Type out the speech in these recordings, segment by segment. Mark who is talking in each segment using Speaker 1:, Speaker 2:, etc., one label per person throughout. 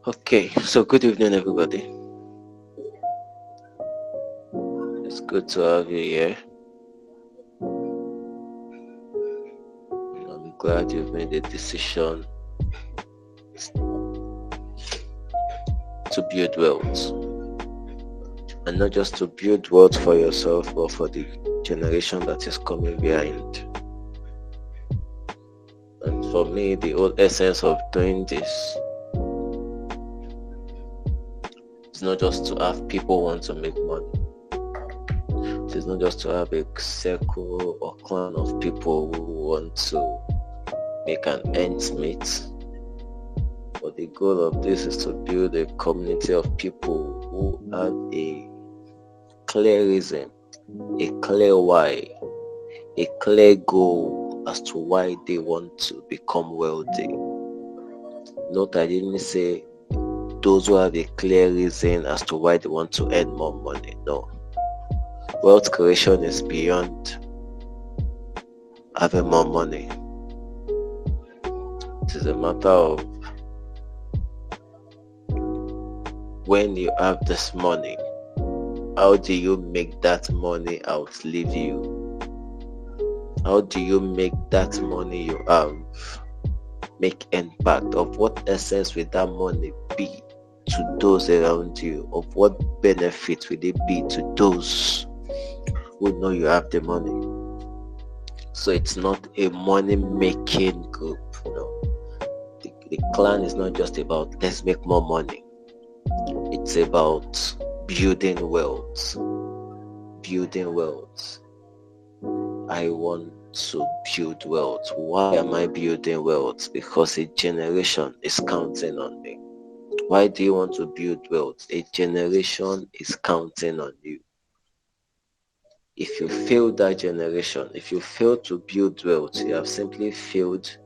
Speaker 1: Okay, so good evening, everybody. It's good to have you here. I'm glad you've made a decision to build wealth, and not just to build wealth for yourself, but for the generation that is coming behind. And for me, the whole essence of doing this is not just to have people want to make money. It is not just to have a circle or clan of people who want to make an ends meet. But the goal of this is to build a community of people who have a clear reason, a clear why, a clear goal as to why they want to become wealthy. Note, I didn't say those who have a clear reason as to why they want to earn more money. No. Wealth creation is beyond having more money. It is a matter of when you have this money, how do you make that money outlive you? How do you make that money you have make impact? Of what essence will that money be to those around you? Of what benefit will it be to those who know you have the money? So it's not a money making group. No. The clan is not just about let's make more money. It's about building wealth. Building wealth. I want to build wealth. Why am I building wealth? Because a generation is counting on me. Why do you want to build wealth? A generation is counting on you. If you fail that generation, if you fail to build wealth, you have simply failed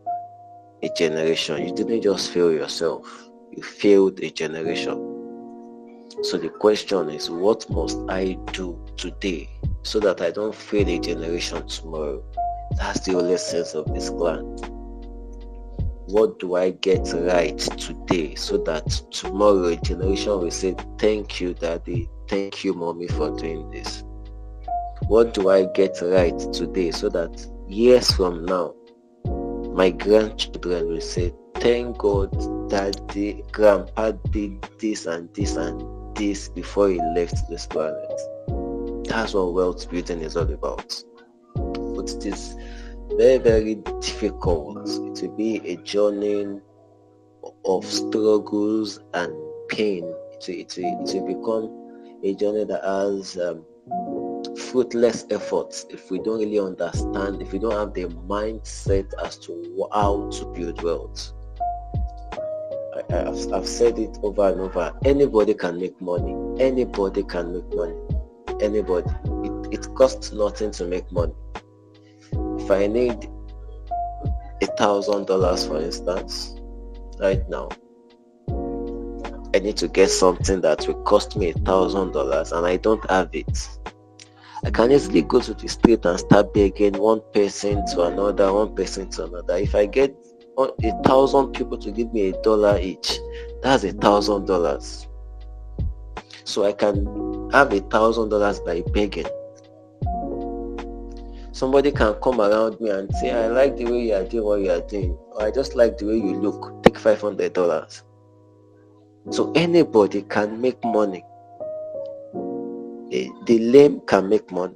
Speaker 1: a generation. You didn't just fail yourself, you failed a generation. So the question is, what must I do today so that I don't fail a generation tomorrow? That's the whole essence of this plan. What do I get right today so that tomorrow a generation will say, thank you, Daddy, thank you, Mommy, for doing this? What do I get right today so that years from now, my grandchildren will say, thank God Daddy, Grandpa did this and this and this before he left this planet. That's what wealth building is all about. But it is very, very difficult. It will be a journey of struggles and pain. It will become a journey that has fruitless efforts if we don't really understand, if we don't have the mindset as to how to build wealth. I've said it over and over. Anybody can make money. Anybody can make money. Anybody. It costs nothing to make money. If I need $1,000, for instance, right now, I need to get something that will cost me $1,000 and I don't have it. I can easily go to the street and start begging one person to another, one person to another. If I get 1,000 people to give me $1 each, that's $1,000. So I can have $1,000 by begging. Somebody can come around me and say, I like the way you are doing what you are doing, or I just like the way you look, take $500. So anybody can make money. The lame can make money.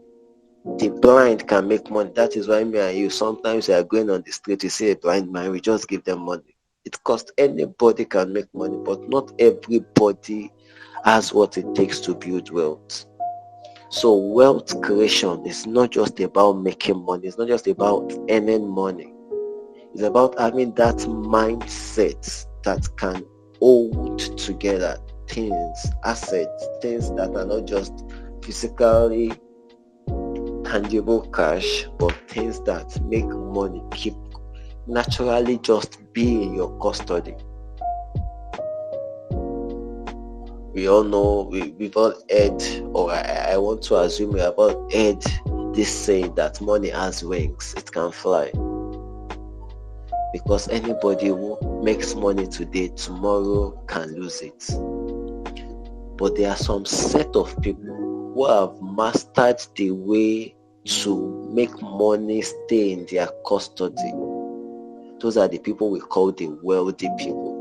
Speaker 1: The blind can make money. That is why me and you, sometimes we are going on the street, you see a blind man, we just give them money. It costs, anybody can make money, but not everybody has what it takes to build wealth. So wealth creation is not just about making money. It's not just about earning money. It's about having that mindset that can hold together things, assets, things that are not just physically tangible cash, but things that make money keep naturally just be in your custody. We all know, we've all heard, or I want to assume we have all heard this saying that money has wings, it can fly. Because anybody who makes money today, tomorrow can lose it. But there are some set of people who have mastered the way to make money stay in their custody. Those are the people we call the wealthy people.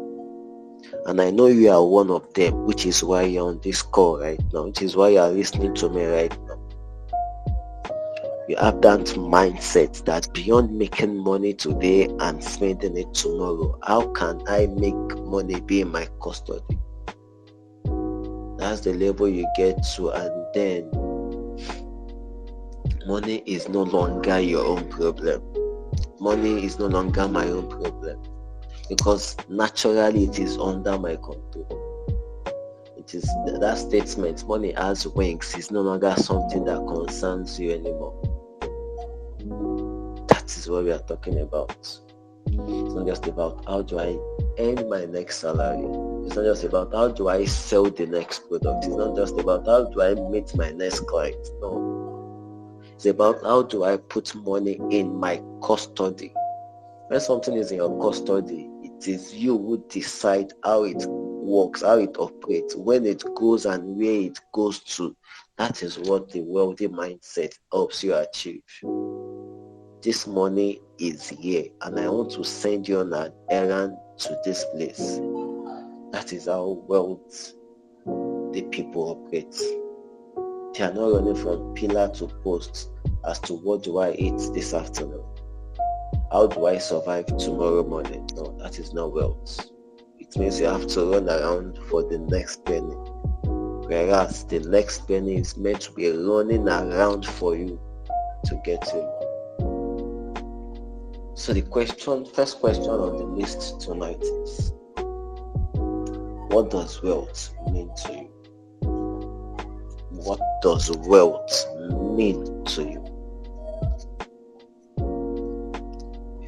Speaker 1: And I know you are one of them, which is why you're on this call right now, which is why you are listening to me right now. You have that mindset that beyond making money today and spending it tomorrow, how can I make money be in my custody? That's the level you get to, and then money is no longer your own problem. Money is no longer my own problem, because naturally it is under my control. It is that statement, money has wings, is no longer something that concerns you anymore. That is what we are talking about. It's not just about how do I earn my next salary. It's not just about how do I sell the next product. It's not just about how do I meet my next client. No. It's about how do I put money in my custody. When something is in your custody, it is you who decide how it works, how it operates, when it goes and where it goes to. That is what the wealthy mindset helps you achieve. This money is here and I want to send you on an errand to this place. That is how wealth the people operate. They are not running from pillar to post as to what do I eat this afternoon? How do I survive tomorrow morning? No, that is not wealth. It means you have to run around for the next penny. Whereas the next penny is meant to be running around for you to get to. So the first question on the list tonight is, what does wealth mean to you? What does wealth mean to you?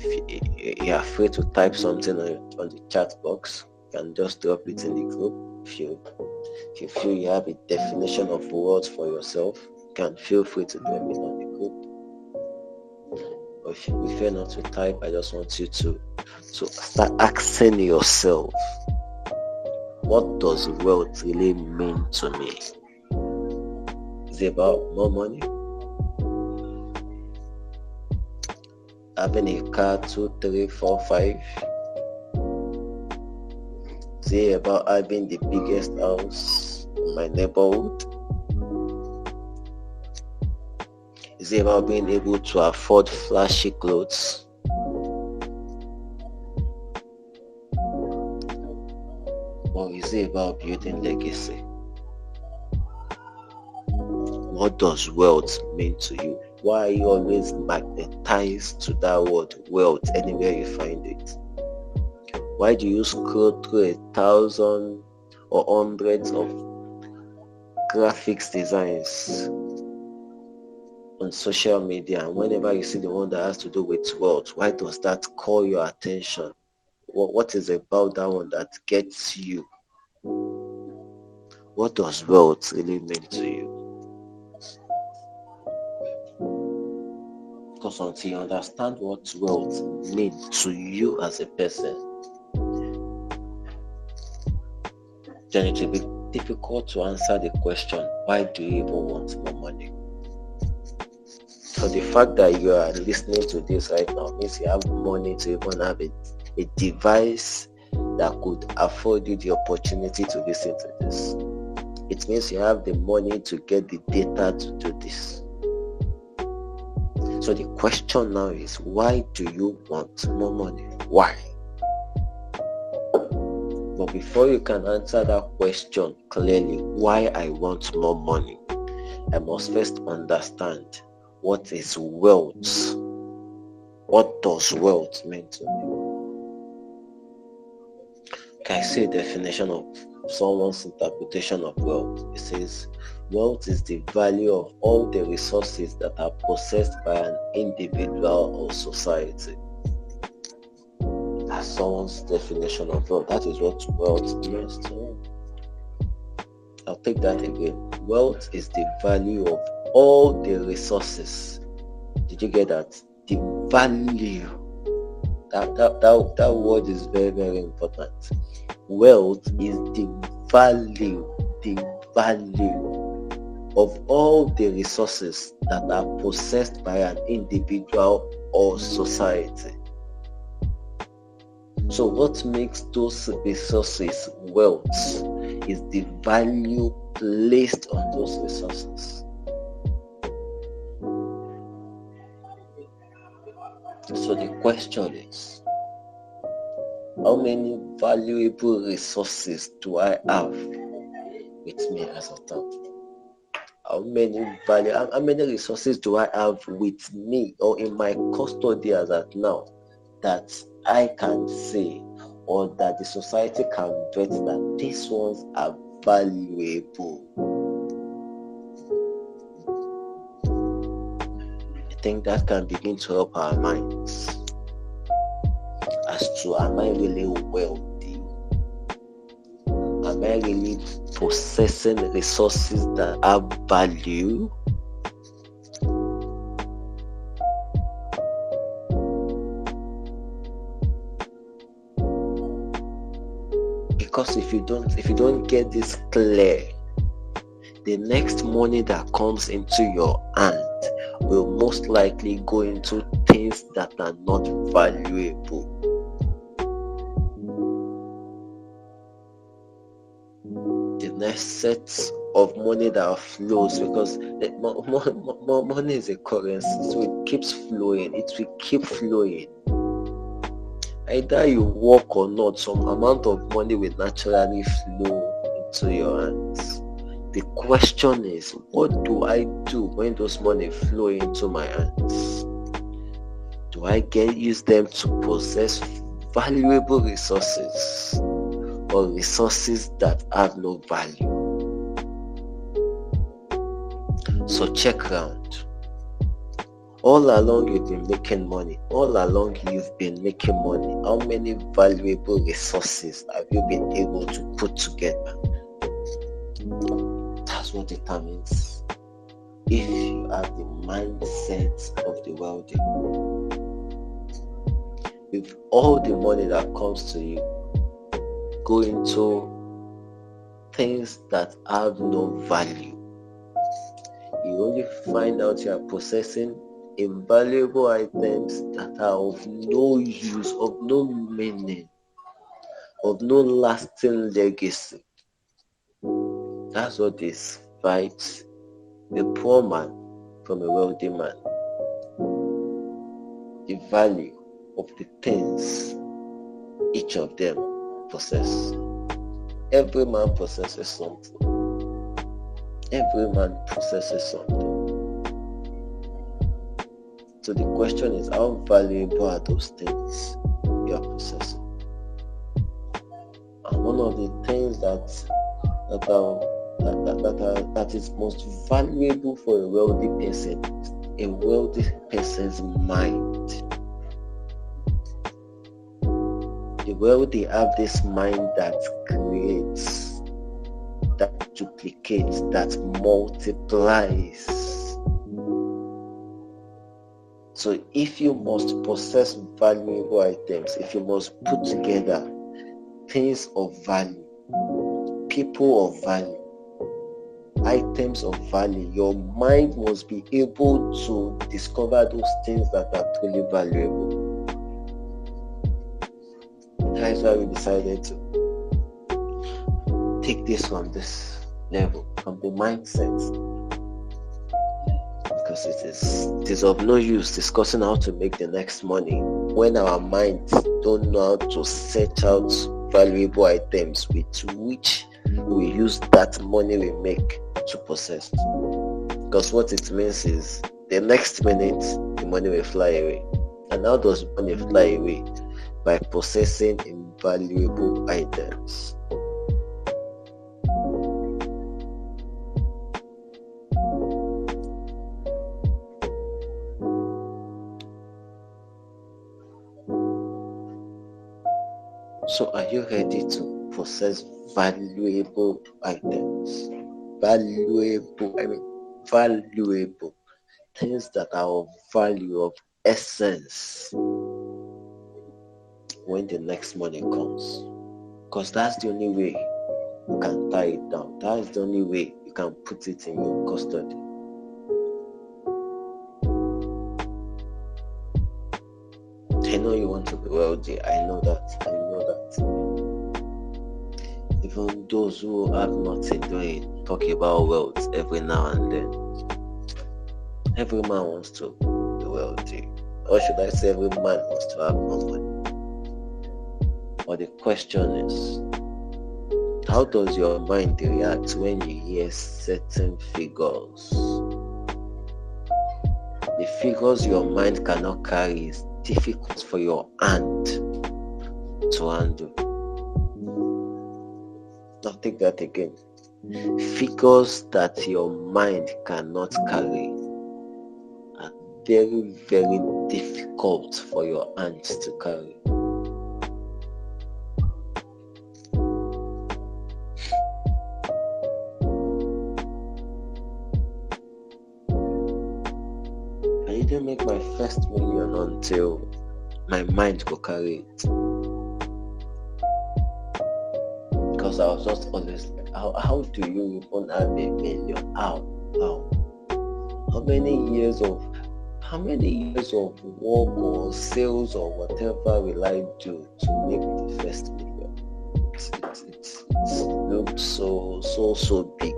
Speaker 1: If you are free to type something on the chat box, you can just drop it in the group. If you feel you have a definition of wealth for yourself, you can feel free to drop it on the group. Or if you prefer not to type, I just want you to start asking yourself, what does wealth really mean to me? Is it about more money? Having a car 2, 3, 4, 5? Is it about having the biggest house in my neighborhood? Is it about being able to afford flashy clothes? Or is it about building legacy? What does wealth mean to you? Why are you always magnetized to that word wealth anywhere you find it? Why do you scroll through 1,000 or hundreds of graphics designs on social media, and whenever you see the one that has to do with wealth, why does that call your attention? What is about that one that gets you? What does wealth really mean to you? Because until you understand what wealth means to you as a person, then it will be difficult to answer the question, why do you even want more money? So the fact that you are listening to this right now means you have money to even have a device that could afford you the opportunity to listen to this. It means you have the money to get the data to do this. So the question now is, why do you want more money? Why? But before you can answer that question clearly, why I want more money, I must first understand what is wealth. What does wealth mean to me? Can I say a definition of someone's interpretation of wealth? It says, wealth is the value of all the resources that are possessed by an individual or society. That's someone's definition of wealth. That is what wealth means to me. I'll take that again. Wealth is the value of all the resources. Did you get that? The value That word is very, very important. Wealth is the value of all the resources that are possessed by an individual or society. So what makes those resources wealth is the value placed on those resources. So the question is, how many valuable resources do I have with me as a thought? How many resources do I have with me or in my custody as at now that I can say, or that the society can bet that these ones are valuable? I think that can begin to help our minds as to, am I really wealthy? Am I really possessing resources that have value? Because if you don't get this clear, the next money that comes into your hand will most likely go into things that are not valuable. The next set of money that flows, because money is a currency, so it keeps flowing. It will keep flowing. Either you work or not, some amount of money will naturally flow into your hands. The question is, what do I do when those money flow into my hands? Do I use them to possess valuable resources or resources that have no value? So check round. All along you've been making money. How many valuable resources have you been able to put together? That's what determines if you have the mindset of the wealthy. With all the money that comes to you, go into things that have no value, you only find out you are possessing invaluable items that are of no use, of no meaning, of no lasting legacy. That's what divides a poor man from a wealthy man. The value of the things each of them possess. Every man possesses something. So the question is, how valuable are those things you are possessing? And one of the things that is most valuable for a wealthy person is a wealthy person's mind. The wealthy have this mind that creates, that duplicates, that multiplies. So if you must possess valuable items, if you must put together things of value, people of value, items of value, your mind must be able to discover those things that are truly valuable. That is why we decided to take this from this level, from the mindset. Because it is of no use discussing how to make the next money when our minds don't know how to search out valuable items with which we use that money we make to possess. Because what it means is, the next minute the money will fly away. And how does money fly away? By possessing invaluable items. So are you ready to possess valuable items? Valuable things that are of value, of essence. when the next money comes. Because that's the only way you can tie it down. That's the only way you can put it in your custody. I know you want to be wealthy. I know that. Even those who have nothing doing talk about wealth every now and then. Every man wants to be wealthy. Or should I say every man wants to have more money. But the question is, how does your mind react when you hear certain figures? The figures your mind cannot carry is difficult for your hand to handle. Now take that again. Figures that your mind cannot carry are very, very difficult for your hands to carry. I didn't make my first million until my mind could carry it. Because I was just always like, how do you even have a million? How many years of work or sales or whatever will I do to make the first million? It looks so big.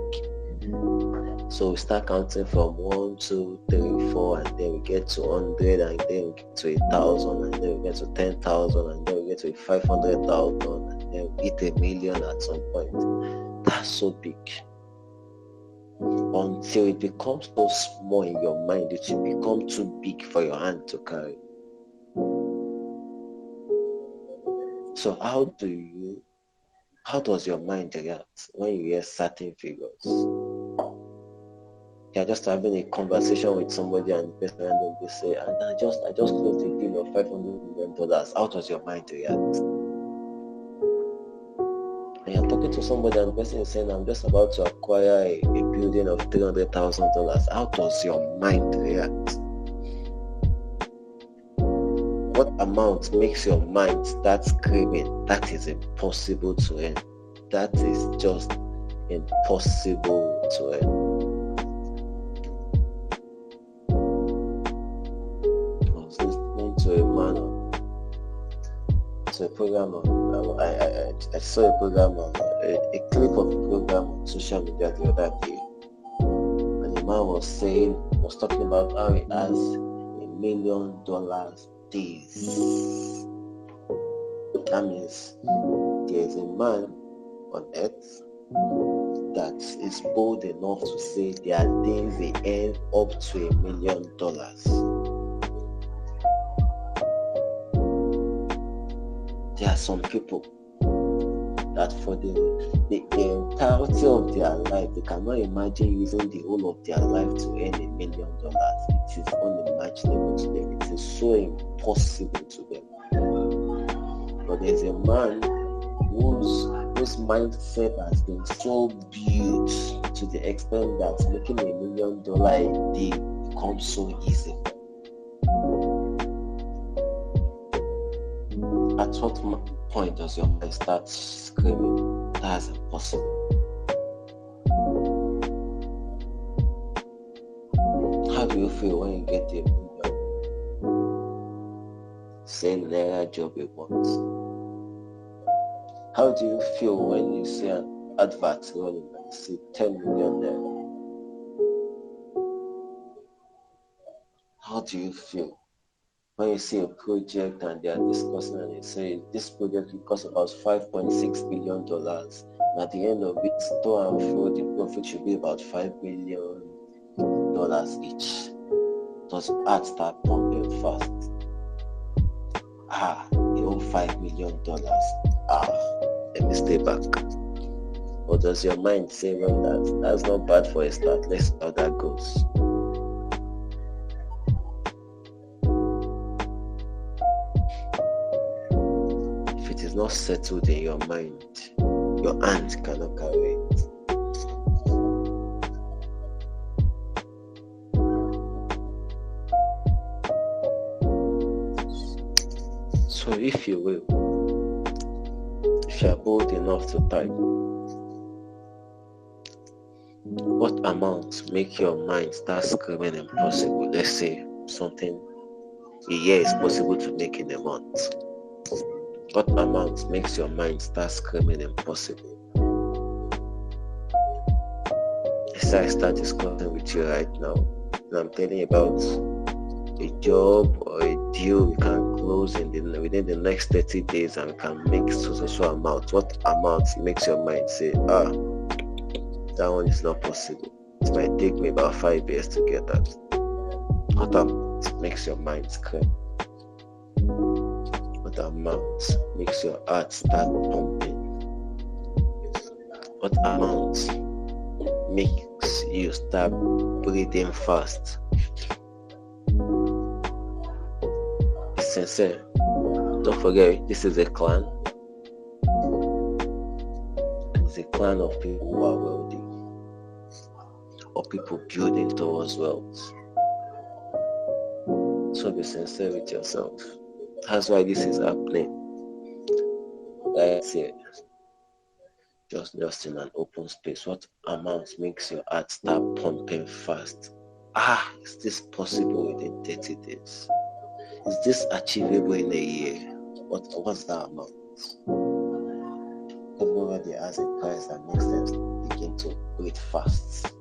Speaker 1: So we start counting from 1, 2, 3, 4, and then we get to 100, and then we get to 1,000, and then we get to 10,000, and then we get to 500,000, and then we hit a million at some point. That's so big. Until it becomes so small in your mind, it will become too big for your hand to carry. So how does your mind react when you hear certain figures? You're just having a conversation with somebody and the person will say, and I just closed a deal of $500 million. How does your mind react? And you're talking to somebody and the person is saying, I'm just about to acquire a building of $300,000. How does your mind react? What amount makes your mind start screaming, that is impossible to earn? That is just impossible to earn. I saw a program on a clip of a program on social media the other day, and the man was talking about how he has $1 million days. That means there is a man on earth that is bold enough to say there are days they earn up to $1 million. There are some people that for the entirety of their life, they cannot imagine using the whole of their life to earn $1 million. It is unimaginable to them. It is so impossible to them. But there's a man whose mindset has been so built to the extent that making $1 million a day becomes so easy. At what point does your mind start screaming, that's impossible? How do you feel when you get $1 million? Same naira job you want. How do you feel when you see an advert running and see 10 million naira? How do you feel when you see a project and they are discussing and they say this project will cost about $5.6 billion, and at the end of it, store and feel the profit should be about $5 billion each? Does your heart start pumping fast? You own $5 million. Let me stay back. Or does your mind say, well, that's not bad for a start, let's see how that goes? Not settled in your mind, your hand cannot carry it. So if you will, if you are bold enough to type, what amount make your mind start screaming impossible? Let's say something a year is possible to make in a month. What amount makes your mind start screaming impossible? So I start discussing with you right now, and I'm telling you about a job or a deal we can close within the next 30 days and we can make so amount. What amount makes your mind say, that one is not possible? It might take me about 5 years to get that. What amount makes your mind scream? What amount makes your heart start pumping? What amount makes you start breathing fast? Be sincere. Don't forget, this is a clan. It's a clan of people who are wealthy, or people building towards wealth. So be sincere with yourself. That's why this is happening. That's it. Just in an open space. What amount makes your heart start pumping fast? Is this possible within 30 days? Is this achievable in a year? What's that amount? Everybody has a price that makes them begin to breathe fast.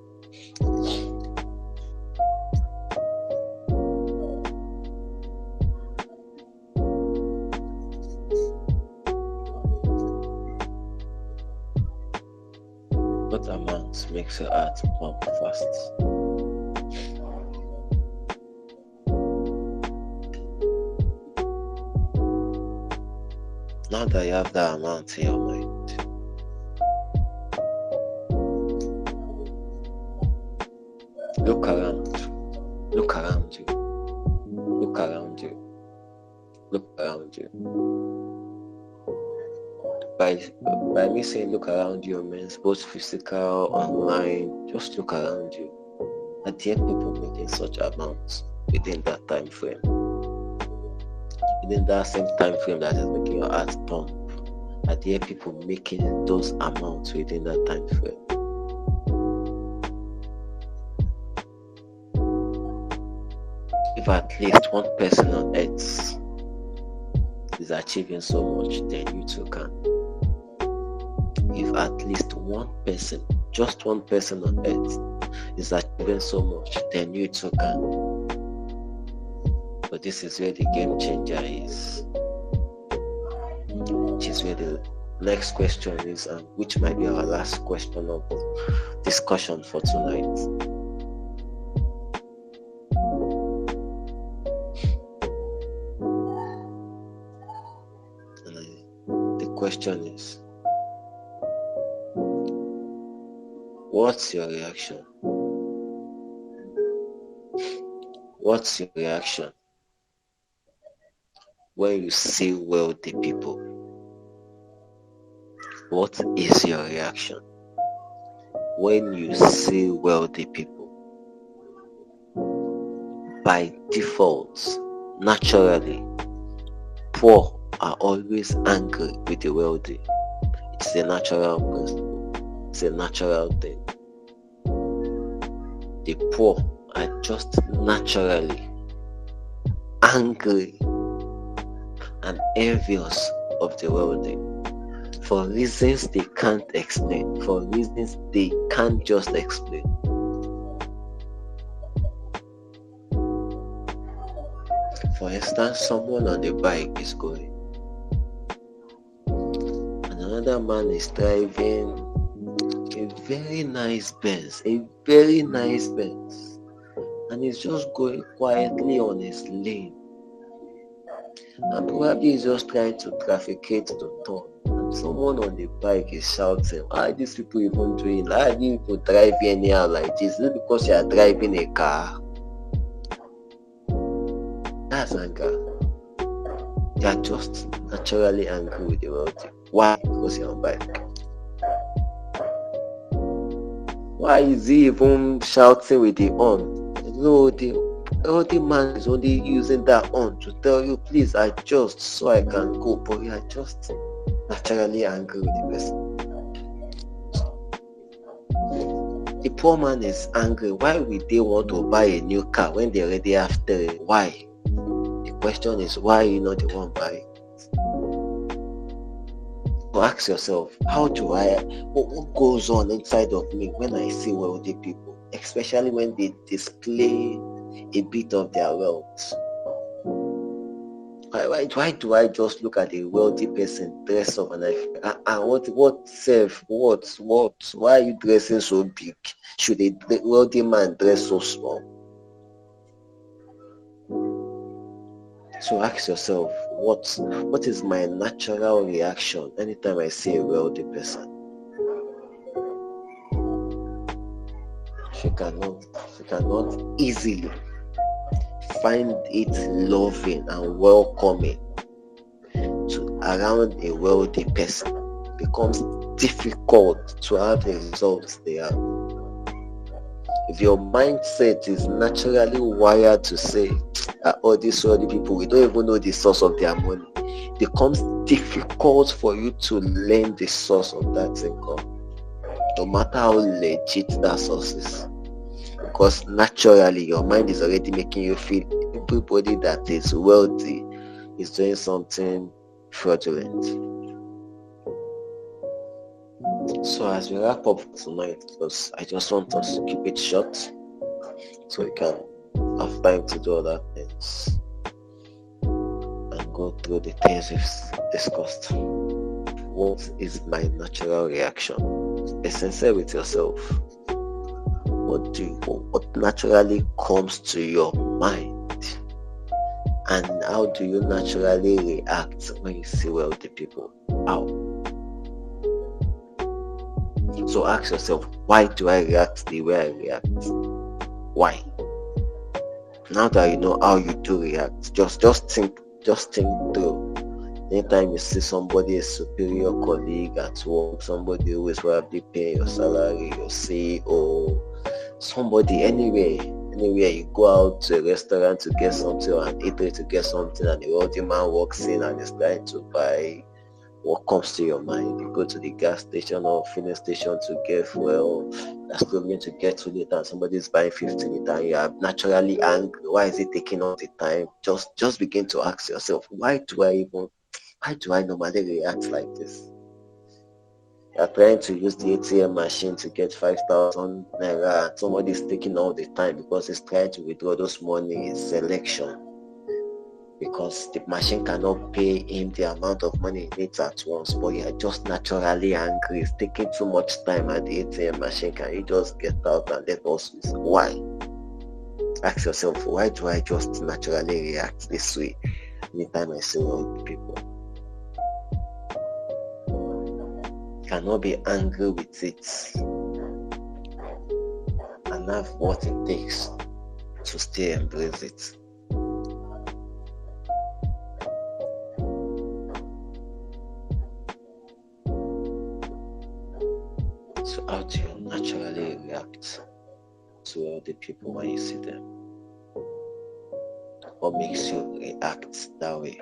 Speaker 1: What amount makes your heart pump fast? Now that you have that amount in your mind, look around you, look around you. By me saying look around you means both physical, online. Just look around you. Are there people making such amounts within that time frame? Within that same time frame that is making your heart pump, are there people making those amounts within that time frame? If at least one person on earth is achieving so much, then you too can. If at least one person, just one person on earth is achieving so much, then you too can. But this is where the game changer is. Which is where the next question is, and which might be our last question of discussion for tonight. And the question is, what's your reaction? What's your reaction when you see wealthy people? What is your reaction when you see wealthy people? By default, naturally, poor are always angry with the wealthy. It's a natural principle. It's a natural thing. The poor are just naturally angry and envious of the wealthy for reasons they can't explain, for reasons they can't just explain. For instance, someone on the bike is going, and another man is driving a very nice Benz, and he's just going quietly on his lane, and probably he's just trying to trafficate to turn, and someone on the bike is shouting, why are these people even doing, why are these people driving anyhow like this? Is it because you are driving a car? That's anger. You are just naturally angry with the wealthy. Why? Because you're on bike. Why is he even shouting with the horn? No, the wealthy man is only using that horn to tell you, please adjust so I can go, but you are just naturally angry with the person. The poor man is angry. Why would they want to buy a new car when they already have three? Why? The question is, why are you not the one buying? So ask yourself, what goes on inside of me when I see wealthy people, especially when they display a bit of their wealth? Why do I just look at a wealthy person dress up and I why are you dressing so big? Should a wealthy man dress so small? So ask yourself, what is my natural reaction anytime I see a wealthy person? If you cannot easily find it loving and welcoming to around a wealthy person, it becomes difficult to have the results they have. If your mindset is naturally wired to say, all these wealthy people, we don't even know the source of their money, it becomes difficult for you to learn the source of that income, no matter how legit that source is. Because naturally, your mind is already making you feel everybody that is wealthy is doing something fraudulent. So as we wrap up tonight, because I just want us to keep it short so we can have time to do other things and go through the things we've discussed. What is my natural reaction? Be sincere with yourself. What naturally comes to your mind, and how do you naturally react when you see wealthy people? How? So ask yourself, why do I react the way I react? Why? Now that you know how you do react, just think through. Anytime you see somebody, a superior colleague at work, somebody who is probably paying your salary, your CEO, somebody anywhere you go out to a restaurant to get something or an eatery to get something, and the wealthy man walks in and is trying to buy, what comes to your mind? You go to the gas station or filling station to get fuel, that's still going to get to later, and somebody is buying 50 liter, and you are naturally angry. Why is it taking all the time? Just begin to ask yourself, why do I normally react like this? You are trying to use the ATM machine to get 5,000 naira, and somebody is taking all the time because he's trying to withdraw those money in selection, because the machine cannot pay him the amount of money he needs at once, but you are just naturally angry. It's taking too much time at the ATM machine. Can you just get out and let us use? Why? Ask yourself, why do I just naturally react this way anytime I see old people? Cannot be angry with it and have what it takes to still embrace it. So how do you naturally react to other people when you see them? What makes you react that way?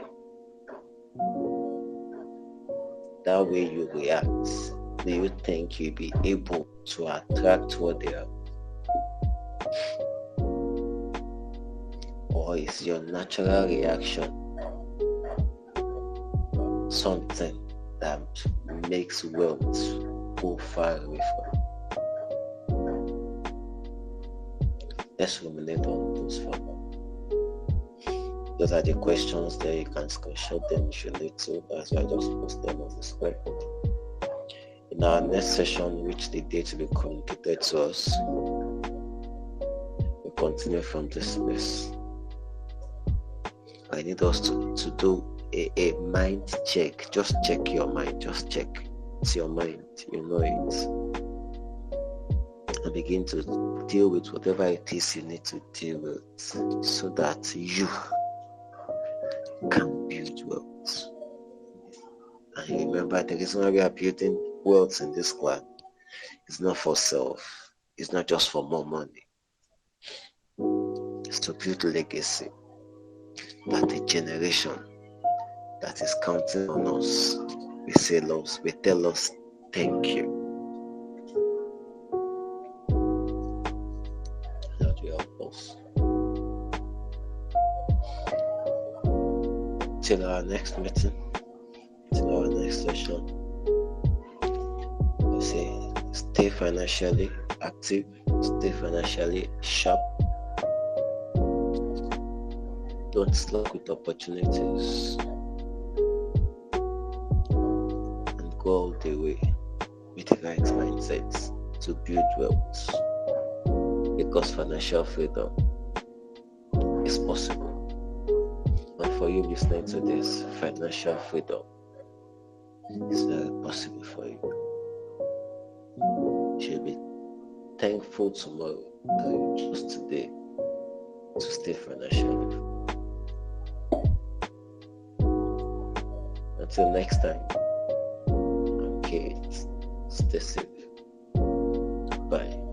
Speaker 1: That way you react, do you think you'll be able to attract what they are? Or is your natural reaction something that makes wealth go far away from you? Let's ruminate on those for now. Those are the questions there. You can screenshot them if you need to. That's why I just post them on the screen. In our next session, which the date will be communicated to us, we'll continue from this place. I need us to do a mind check. Just check your mind. Just check. It's your mind. You know it. And begin to deal with whatever it is you need to deal with, so that you can build wealth. And remember, the reason why we are building wealth in this clan is not for self. It's not just for more money. It's to build legacy, that the generation that is counting on us we say loss, we tell us thank you. Lord, you help us. Till our next meeting, till our next session, we say stay financially active, stay financially sharp. Don't slack with opportunities, and go all the way with the right mindset to build wealth, because financial freedom is possible. And for you listening to this, financial freedom is very possible for you. You should be thankful tomorrow that you chose today to stay financially free. Until next time, I'm Kate. Stay safe. Bye.